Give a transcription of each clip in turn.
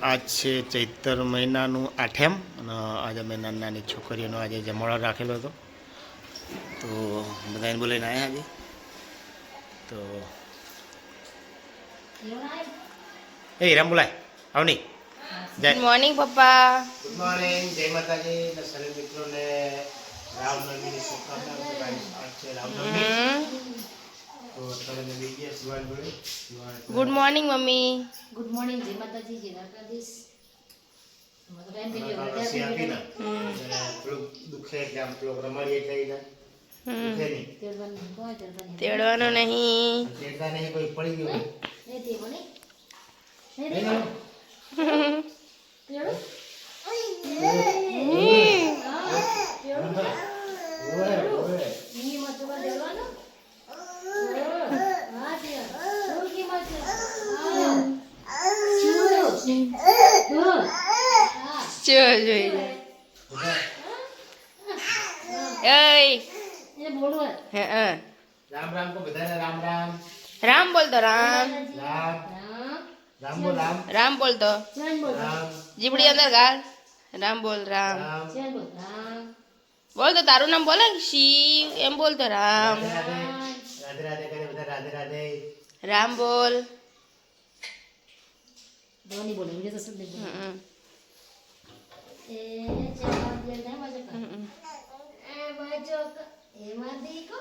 આજ છે ચૈત્ર મહિનાનું 8મ અને આજે અમે નાની છોકરીઓનો આજે જમણવાર રાખેલો હતો, તો બધાને બોલાવીને આવ્યા આજે. તો એ રામ બોલાય આવની. ગુડ મોર્નિંગ પપ્પા. ગુડ મોર્નિંગ, જય માતાજી. સર્વે મિત્રોને રામનવમીની શુભકામનાઓ. આજ છે રામનવમી. તો અત્યારે બીજી સુવાન બોલે. Good morning mummy. Good morning, જય માતાજી, જય દ્વારકાધીશ. થોડુંક દુખે એટલે આમ પેલો રમાડી એટલે દુખે નહીં. તેડવાનો નહીં. તેડતા નહીં, કોઈ પડી ગયું રામ રામ કો બધાને રામ રામ. રામ બોલ તો રામ. રામ રામ બોલ રામ. રામ બોલ તો રામ જીબડી અંદર ગાલ. રામ બોલ રામ. રામ. બોલ તો તારું નામ બોલે શિવ એમ બોલ તો રામ. રાધે રાધે રાધે કરે બધા રાધે રાધે. રામ બોલ. ધોની બોલે વિજય તો શબ્દ બોલે. એ ચાલ દે ના મજા કર. એ બાજો એ માદી કો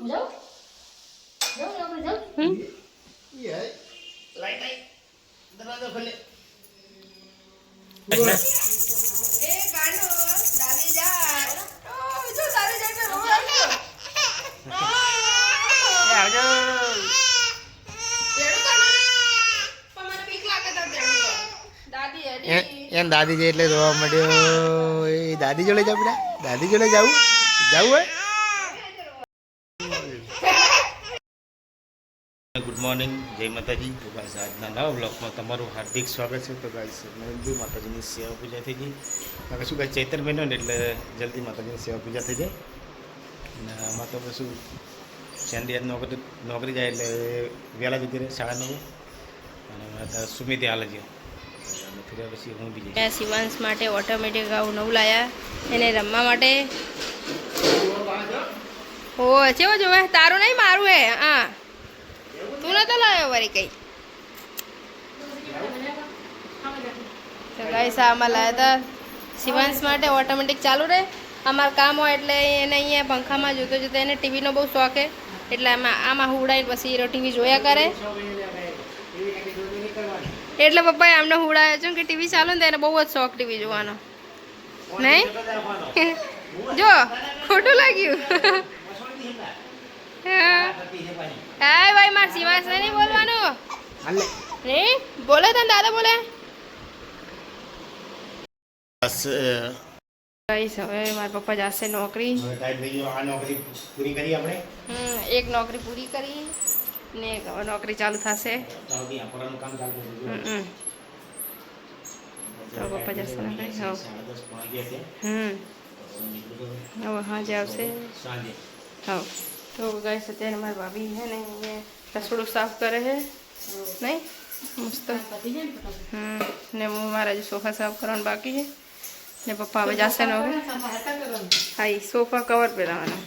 જાઓ જાઓ આપણે જાઓ. ये लाइट आई दरवाजा खोले. એ ગાડો દાદી જા. ઓ જો દાદી જા કે રોવા કે. એ આવજો. તેડું તો ના. પણ મને બીક લાગે તો તેડું તો. દાદી હરી. એમ દાદી જે એટલે રોવા મળ્યો. એ દાદી જોડે જાવ બેટા, દાદી જોડે જાવું જાવું હે. ગુડ મોર્નિંગ, જય માતાજી. તો ગાઈસ આજના નવા બ્લોગમાં તમારું હાર્દિક સ્વાગત છે. તો ગાઈસ નરેન્દ્ર માતાજીની સેવા પૂજા થઈ ગઈ. કારણ કે શું ગાય ચૈત્ર મહિનો ને એટલે જલ્દી માતાજીની સેવા પૂજા થઈ જાય. અને આમાં તો શું સેન્ડી નોકરી જાય એટલે વહેલા જતી રહે 9:30. અને સુમિત હાલ જ અને ફર્યા પછી હું બી જઈશ. શિવાંશ માટે ઓટોમેટિક ગાઉ નવું લાયા એને રમવા માટે. ઓ ચેવો જોવે તારું નહીં મારું હે. હા તું નતો લાવ્યો વળી કઈ. તો ગાઈસ આમાં લાવ્યા હતા શિવાંશ માટે ઓટોમેટિક ચાલુ રહે. અમારું કામ હોય એટલે એને અહીંયા પંખામાં જોતો જોતો એને ટીવીનો બહુ શોખ છે એટલે આમાં હુડાઈને પછી ટીવી જોયા કરે. એટલે પપ્પાએ આમને હુડાયો છે કે ટીવી ચાલુ ને તો એને બહુ જ શોખ ટીવી જોવાનો. નહીં જો ખોટું લાગ્યું. હા ભાઈ માર શિવાંશ નહીં બોલવાનું. નહીં બોલે તને દાદા બોલે. હવે મારા પપ્પા જશે નોકરી. એક નોકરી પૂરી કરી ને હવે નોકરી ચાલુ થશે. તો પપ્પા જશે નોકરી. હવે હાજે આવશે. હા તો ગાઈસ અત્યારે મારી ભાભી છે ને અહીંયા રસોડું સાફ કરે છે. નહીં મસ્ત. ને હું મારા જે સોફા સાફ કરવાનું બાકી છે ને પપ્પા હવે જશે ને હવે. હા એ સોફા કવર પહેરાવાના.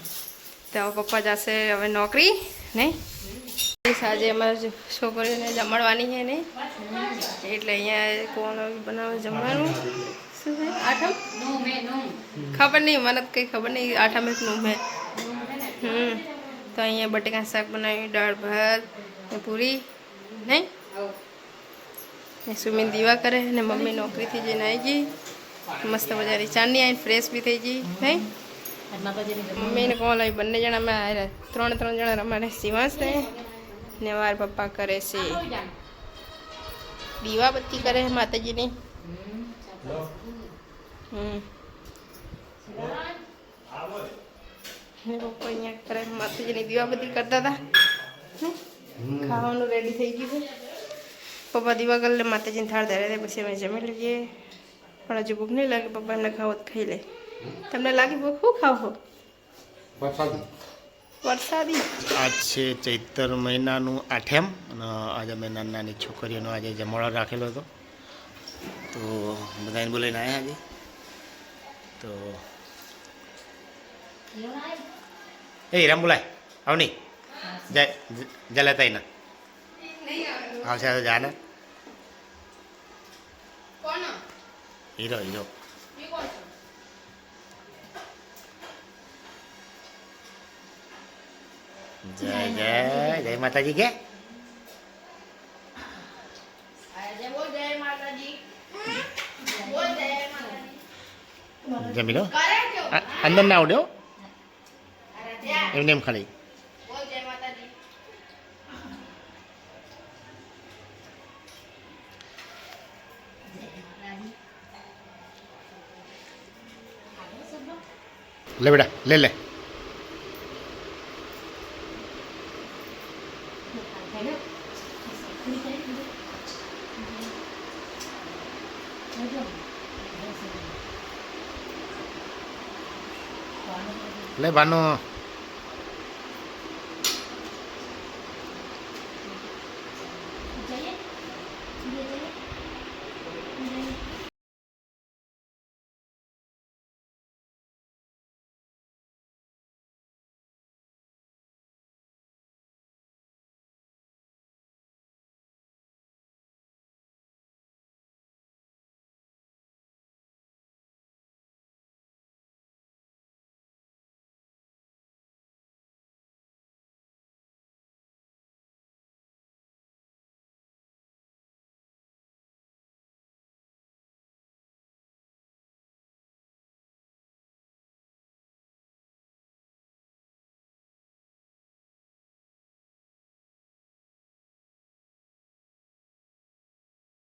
તો હવે પપ્પા જશે હવે નોકરી. નહીં આજે અમારા છોકરીઓને જમણવાની છે નહીં એટલે અહીંયા કોણ બનાવે જમવાનું. શું છે 8મ? ખબર નહીં મને કંઈ ખબર નહીં. 8મ નું મેં તો અહીંયા બટેકા શાક બનાવ્યું, દાળ ભાત ને પૂરી. નહીં ને સુમિન દીવા કરે ને મમ્મી નોકરીથી જઈને આવી ગઈ. મસ્ત મજાની ચાંદની આવીને ફ્રેશ બી થઈ ગઈ. નહીં મમ્મીને કોણ આવી બંને જણા અમે આવ્યા 3 જણા રમાડે. શિવાંશ ને મારા પપ્પા કરે છે દીવા બત્તી કરે માતાજીની. ને પપ્પા અહીંયા કરે માતાજીની દીવાબત્તી કરતા હતા. ખાવાનું રેડી થઈ ગયું છે. પપ્પા દીવા કરી લે, માતાજીને થાળ ધરે પછી અમે જમી લઈએ. પણ હજુ ભૂખ નહીં લાગે. પપ્પા એમને ખાવો તો ખાઈ લે. તમને લાગી ભૂખ? શું ખાવ છો? વરસાદી આજ છે ચૈત્ર મહિનાનું 8મ અને આજે અમે નાની નાની છોકરીઓનો આજે જમણવાર રાખેલો હતો તો બધાને બોલાવીને આવ્યા આજે તો એ હીરામ બોલાય આવ નહીં જા લેતા એના આવશે તો જા ને હીરો હીરો જય જય જય માતાજી કે જમી લો અંદર ના આવડ્યો એમને એમ ખાલી લે બેટા લે લે લે બાનો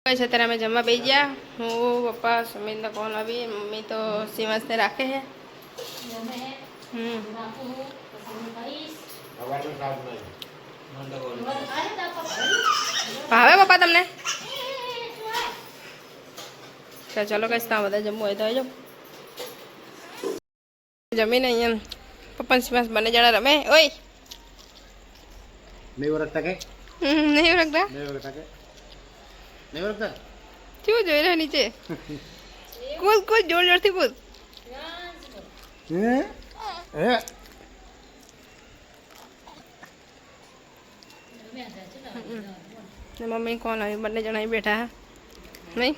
છે ત્યારે અમે જમવા બેસી ગયા હું પપ્પા સુમિતને કોણ આવી મમ્મી તો સીમસને રાખે છે ભાવે પપ્પા તમને તો ચલો કઈ ત્યાં બધા જમવું હોય તો આવજો જમીને અહીંયા પપ્પા સીમસ બંને જણા રમે ઓય નહીં ઓળખતા કે નહીં ઓળખતા નહીં ઓળખતા કે નહીં ઓળખતા શું જોઈ રહ્યો નીચે કૂદ કૂદ જોર જોરથી કૂદ મમ્મી કોણ આવી બંને જણા અહીં બેઠા નહીં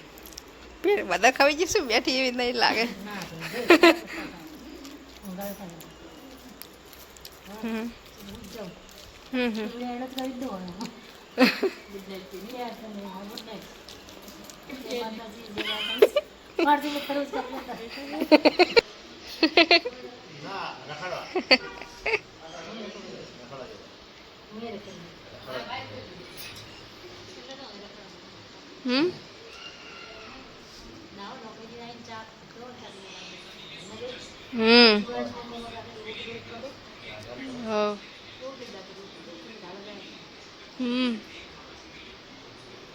બધા ખાવી જઈશું બેઠી એવી નહીં લાગે